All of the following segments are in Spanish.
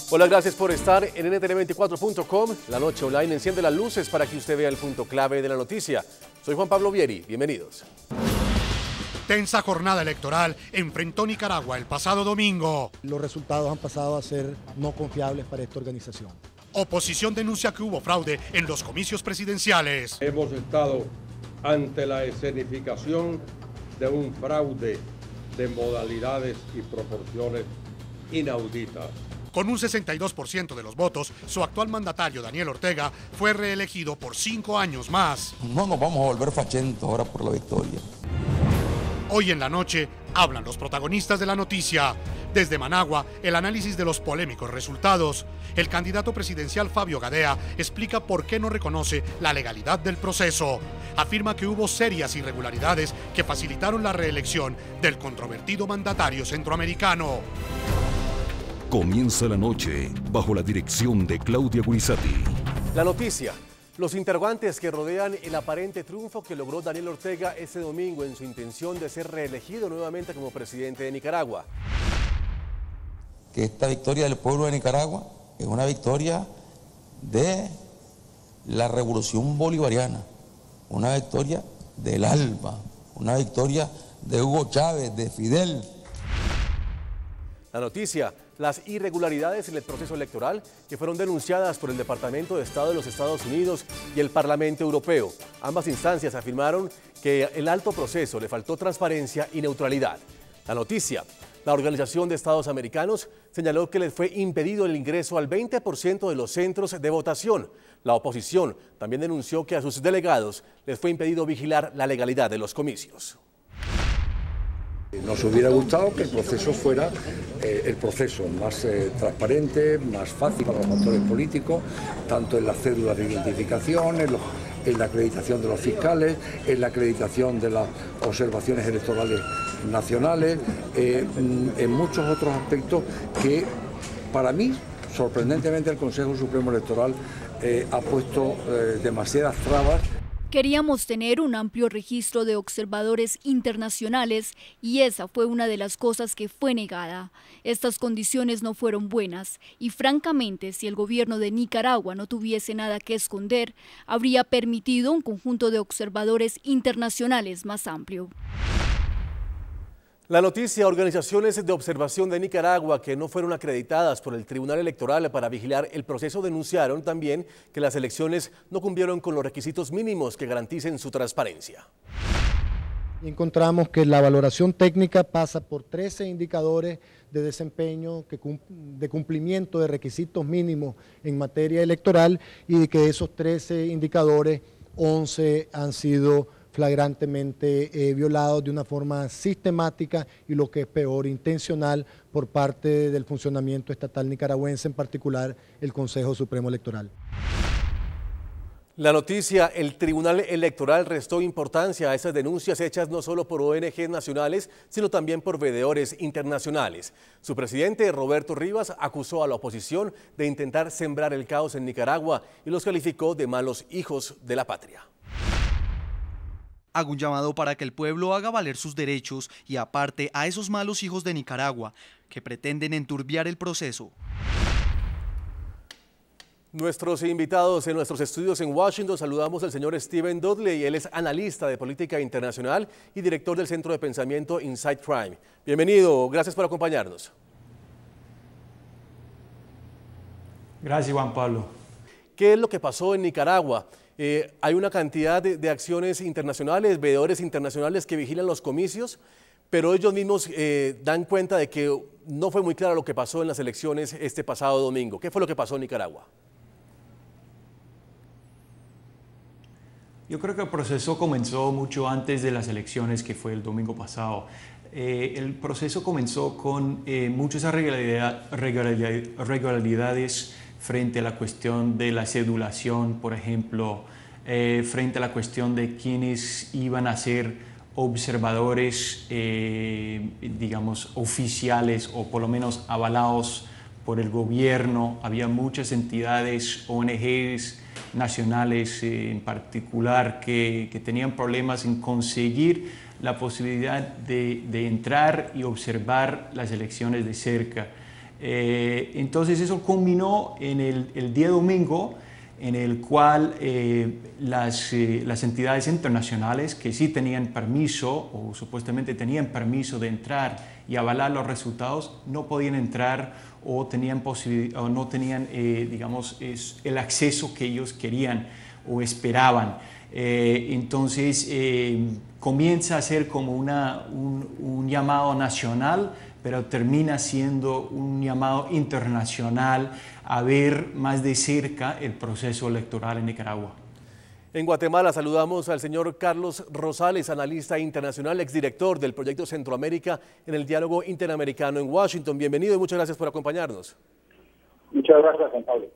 Hola, gracias por estar en ntn24.com. La noche online enciende las luces para que usted vea el punto clave de la noticia. Soy Juan Pablo Vieri, bienvenidos. Tensa jornada electoral enfrentó Nicaragua el pasado domingo. Los resultados han pasado a ser no confiables para esta organización. Oposición denuncia que hubo fraude en los comicios presidenciales. Hemos estado ante la escenificación de un fraude de modalidades y proporciones inauditas. Con un 62% de los votos, su actual mandatario, Daniel Ortega, fue reelegido por 5 años más. No nos vamos a volver fachentos ahora por la victoria. Hoy en la noche hablan los protagonistas de la noticia. Desde Managua, el análisis de los polémicos resultados. El candidato presidencial Fabio Gadea explica por qué no reconoce la legalidad del proceso. Afirma que hubo serias irregularidades que facilitaron la reelección del controvertido mandatario centroamericano. Comienza la noche bajo la dirección de Claudia Gurizati. La noticia. Los interrogantes que rodean el aparente triunfo que logró Daniel Ortega este domingo en su intención de ser reelegido nuevamente como presidente de Nicaragua. Que esta victoria del pueblo de Nicaragua es una victoria de la revolución bolivariana, una victoria del ALBA, una victoria de Hugo Chávez, de Fidel. La noticia. Las irregularidades en el proceso electoral que fueron denunciadas por el Departamento de Estado de los Estados Unidos y el Parlamento Europeo. Ambas instancias afirmaron que el alto proceso le faltó transparencia y neutralidad. La noticia. La Organización de Estados Americanos señaló que les fue impedido el ingreso al 20% de los centros de votación. La oposición también denunció que a sus delegados les fue impedido vigilar la legalidad de los comicios. Nos hubiera gustado que el proceso fuera el proceso más transparente, más fácil para los actores políticos, tanto en las cédulas de identificación, en la acreditación de los fiscales, en la acreditación de las observaciones electorales nacionales, en muchos otros aspectos que para mí, sorprendentemente, el Consejo Supremo Electoral ha puesto demasiadas trabas. Queríamos tener un amplio registro de observadores internacionales y esa fue una de las cosas que fue negada. Estas condiciones no fueron buenas y francamente si el gobierno de Nicaragua no tuviese nada que esconder, habría permitido un conjunto de observadores internacionales más amplio. La noticia, organizaciones de observación de Nicaragua que no fueron acreditadas por el Tribunal Electoral para vigilar el proceso denunciaron también que las elecciones no cumplieron con los requisitos mínimos que garanticen su transparencia. Encontramos que la valoración técnica pasa por 13 indicadores de desempeño, de cumplimiento de requisitos mínimos en materia electoral y de que esos 13 indicadores, 11 han sido flagrantemente violados de una forma sistemática y lo que es peor, intencional por parte del funcionamiento estatal nicaragüense, en particular el Consejo Supremo Electoral. La noticia, el Tribunal Electoral restó importancia a esas denuncias hechas no solo por ONG nacionales, sino también por veedores internacionales. Su presidente, Roberto Rivas, acusó a la oposición de intentar sembrar el caos en Nicaragua y los calificó de malos hijos de la patria. Hago un llamado para que el pueblo haga valer sus derechos y aparte a esos malos hijos de Nicaragua que pretenden enturbiar el proceso. Nuestros invitados en nuestros estudios en Washington, saludamos al señor Steven Dudley, él es analista de política internacional y director del Centro de Pensamiento Inside Crime. Bienvenido, gracias por acompañarnos. Gracias, Juan Pablo. ¿Qué es lo que pasó en Nicaragua? Hay una cantidad de acciones internacionales, veedores internacionales que vigilan los comicios, pero ellos mismos dan cuenta de que no fue muy claro lo que pasó en las elecciones este pasado domingo. ¿Qué fue lo que pasó en Nicaragua? Yo creo que el proceso comenzó mucho antes de las elecciones, que fue el domingo pasado. El proceso comenzó con muchas irregularidades frente a la cuestión de la cedulación, por ejemplo, frente a la cuestión de quiénes iban a ser observadores, digamos, oficiales o por lo menos avalados por el gobierno. Había muchas entidades, ONGs nacionales en particular, que tenían problemas en conseguir la posibilidad de entrar y observar las elecciones de cerca. Entonces eso culminó en el día domingo, en el cual las entidades internacionales que sí tenían permiso o supuestamente tenían permiso de entrar y avalar los resultados no podían entrar o no tenían digamos, el acceso que ellos querían o esperaban. Entonces comienza a ser como un llamado nacional, pero termina siendo un llamado internacional a ver más de cerca el proceso electoral en Nicaragua. En Guatemala saludamos al señor Carlos Rosales, analista internacional, exdirector del Proyecto Centroamérica en el Diálogo Interamericano en Washington. Bienvenido y muchas gracias por acompañarnos. Muchas gracias, Juan Pablo.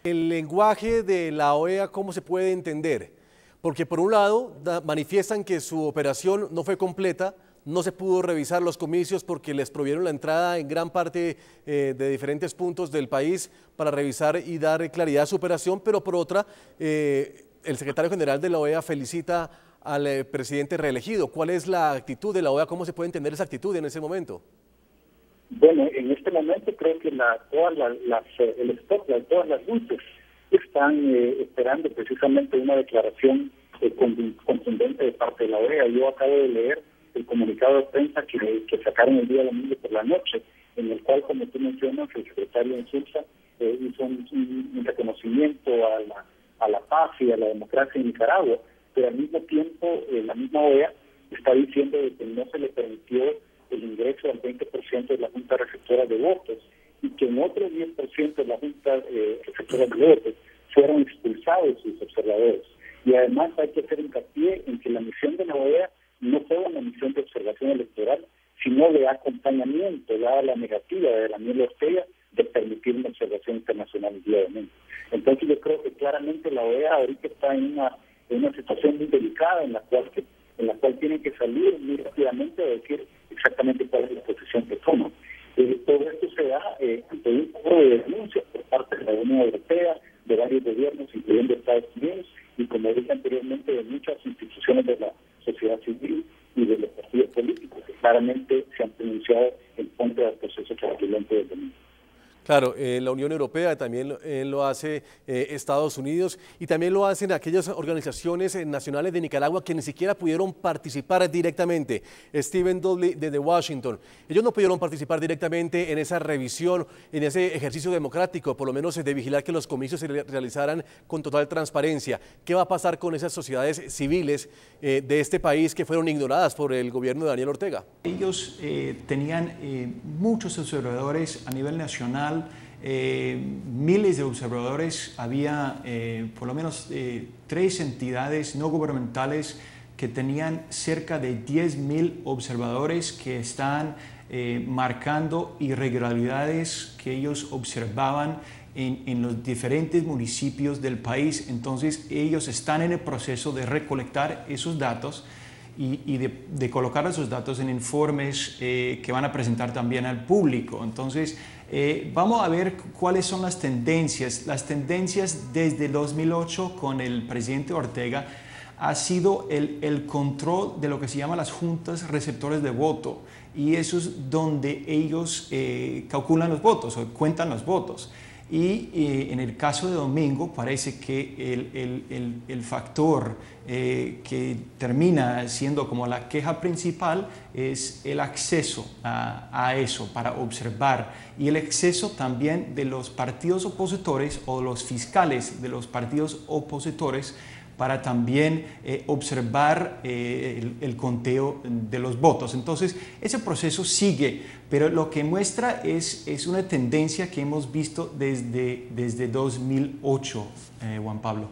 El lenguaje de la OEA, ¿cómo se puede entender? Porque por un lado manifiestan que su operación no fue completa, no se pudo revisar los comicios porque les prohibieron la entrada en gran parte de diferentes puntos del país para revisar y dar claridad a su operación, pero por otra, el secretario general de la OEA felicita al presidente reelegido. ¿Cuál es la actitud de la OEA? ¿Cómo se puede entender esa actitud en ese momento? Bueno, en este momento creo que todas las luces están esperando precisamente una declaración contundente de parte de la OEA. Yo acabo de leer el comunicado de prensa que sacaron el día domingo por la noche, en el cual, como tú mencionas, el secretario Insulza hizo un reconocimiento a la paz y a la democracia en Nicaragua, pero al mismo tiempo la misma OEA está diciendo que no se le permitió el ingreso al 20% de la Junta Receptora de Votos y que en otro 10% de la Junta Receptora de Votos fueron expulsados sus observadores. Y además hay que hacer hincapié en que la misión de la OEA no fue una misión de observación electoral, sino de acompañamiento, dada la negativa de Daniel Ortega de permitir una observación internacional el día domingo. Entonces yo creo que claramente la OEA ahorita está en una situación muy delicada en la cual tienen que salir muy rápidamente a decir exactamente cuál es la posición que toman. Todo esto se da ante un coro de denuncias por parte de la Unión Europea, de varios gobiernos, incluyendo Estados Unidos, y como dije anteriormente, de muchas instituciones de la sociedad civil y de los partidos políticos que claramente se han pronunciado en contra del proceso fraudulento del domingo. Claro, la Unión Europea también lo hace Estados Unidos y también lo hacen aquellas organizaciones nacionales de Nicaragua que ni siquiera pudieron participar directamente. Stephen Dudley desde Washington, ellos no pudieron participar directamente en esa revisión, en ese ejercicio democrático, por lo menos de vigilar que los comicios se realizaran con total transparencia. ¿Qué va a pasar con esas sociedades civiles de este país que fueron ignoradas por el gobierno de Daniel Ortega? Ellos tenían muchos observadores a nivel nacional. Miles de observadores, había por lo menos 3 entidades no gubernamentales que tenían cerca de 10.000 observadores que están marcando irregularidades que ellos observaban en los diferentes municipios del país. Entonces ellos están en el proceso de recolectar esos datos y de colocar esos datos en informes que van a presentar también al público. Entonces vamos a ver cuáles son las tendencias. Las tendencias desde 2008 con el presidente Ortega ha sido el control de lo que se llama las juntas receptores de voto, y eso es donde ellos calculan los votos o cuentan los votos. Y en el caso de domingo parece que el factor que termina siendo como la queja principal es el acceso a eso para observar, y el acceso también de los partidos opositores o los fiscales de los partidos opositores para también observar el conteo de los votos. Entonces, ese proceso sigue, pero lo que muestra es una tendencia que hemos visto desde 2008, Juan Pablo.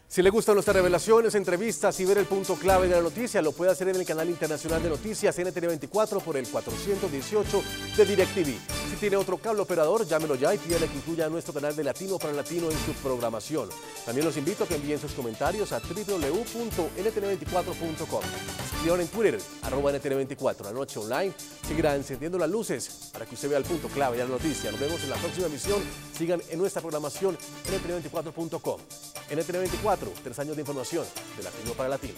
Si le gustan nuestras revelaciones, entrevistas y ver el punto clave de la noticia, lo puede hacer en el canal internacional de noticias NTN24 por el 418 de DirecTV. Si tiene otro cable operador, llámelo ya y pídale que incluya nuestro canal de Latino para Latino en su programación. También los invito a que envíen sus comentarios a www.ntn24.com. Escriban en Twitter, @NTN24. La noche online seguirá encendiendo las luces para que usted vea el punto clave de la noticia. Nos vemos en la próxima emisión. Sigan en nuestra programación NTN24.com. NTN24, 3 años de información de Latino para Latino.